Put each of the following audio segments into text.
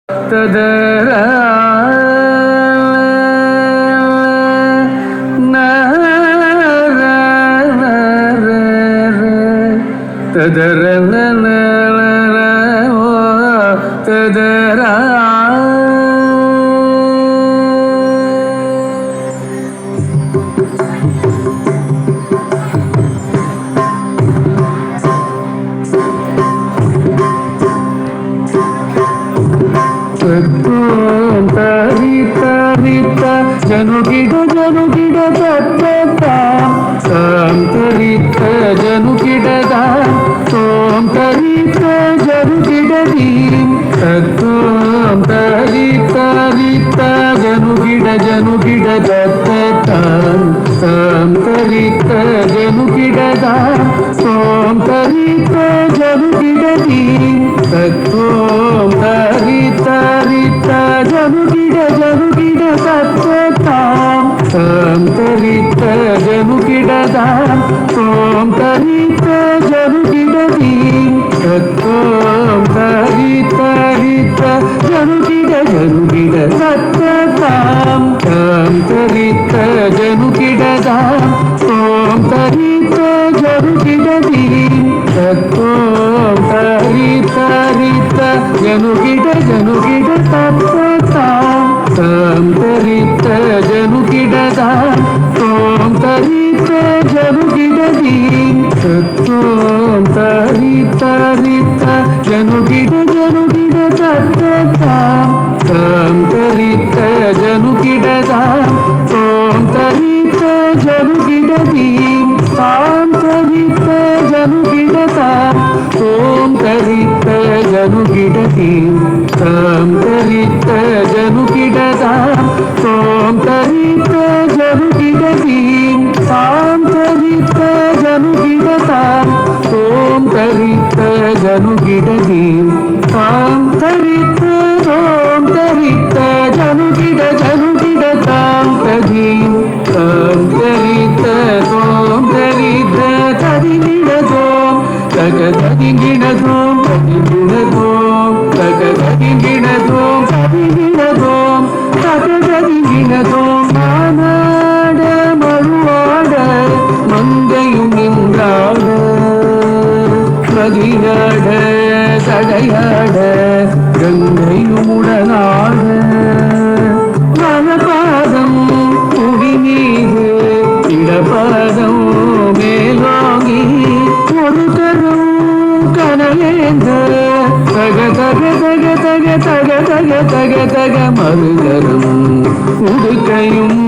ತದರ ತದರ ತದರ ತರಿತ ಜನುಗಿಡ ಜನುಗಿಡ ತತ್ತ ತರಿತ ಜನುಗಿಡದ ತೋಂ ತರಿತ ಜನುಗಿಡದಿ ತತ್ತೋಂ ತರಿತ ಜನುಗಿಡ ಜನುಗಿಡ ತತ್ತ ತಾಂ ತರಿತ ಜನುಗಿಡದ ತೋಂ ತರಿತ ಜನುಗಿಡದಿ ತತ್ತೋಂ ತರಿತ ಜನುಗಿಡ ಜನುಗಿಡ ತತ್ತಾಂ ತಾಂ ತರಿತ ಜನುಗಿಡದ ತೋಂ ತರಿತ ಜನುಗಿಡದಿ ತತ್ತೋಂ ತರಿತ ಜನುಗಿಡ ಜನುಗಿಡ ತತ್ತಾಂ ತಾಂ ತರಿತ ಜನುಗಿಡದ ತೋಂ ತರಿತ ಜನುಗಿಡದಿ ತತ್ತೋಂ ತರಿತ ಜನುಗಿಡ ಜನುಗಿಡ ತತ್ತಾಂ ತಾಂ ತರಿತ ಜನುಗಿಡದ ತೋಂ ತರಿತ ಜನುಗಿಡದಿ ತತ್ತೋಂ ತರಿತ ಜನುಗಿಡ ಜನುಗಿಡ ತತ್ತಾಂ ತಾಂ ತರಿತ ಜನುಗಿಡದ ತೋಂ ತರಿತ ಜನುಗಿಡದಿ ತಾಂ ತರಿತ ಜನುಗಿಡದ ತೋಂ ತರಿತ ಜನುಗಿಡದಿ ತಾಂ ತರಿತ ಜನುಗಿಡದ ತೋಂ ತರಿತ ಜನುಗಿಡದಿ ತಾಂ ತರಿತ ಜನುಗಿಡದ ತೋಂ ತರಿತ ಜನುಗಿಡದಿ ತಾಂ ತರಿತ ತೋಂ ತರಿತ ಜನುಗಿಡ ಜನುಗಿಡ ತಾಂ ತದಿ ತಾಂ ತರಿತ ತೋಂ ತರಿತ ತದಿಗಿಡ ತೋಂ ತಗ ತದಿಗಿಡ ತೋಂ ತದಿಗಿಡ ತೋಂ ತಗ ತದಿಗಿಡ ತೋಂ ತದಿಗಿಡ ತೋಂ ತಗ ತದಿಗಿಡ ತೋಂ மானாட மழுவாட மங்கையும் நின்றாட மதியாட தடையாட கங்கையும் உடனாட மனபாதம் புவி மீது இடபாதம் மேலோங்கி ஒரு தரும் கனலேந்த தக தக தக தக தக தக தக தக மருதரும் உடுக்கையும்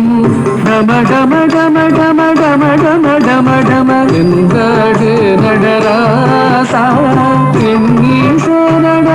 டம டம டம டம டம டம டம டம எந்தாடு நடராசா எங்கீச நட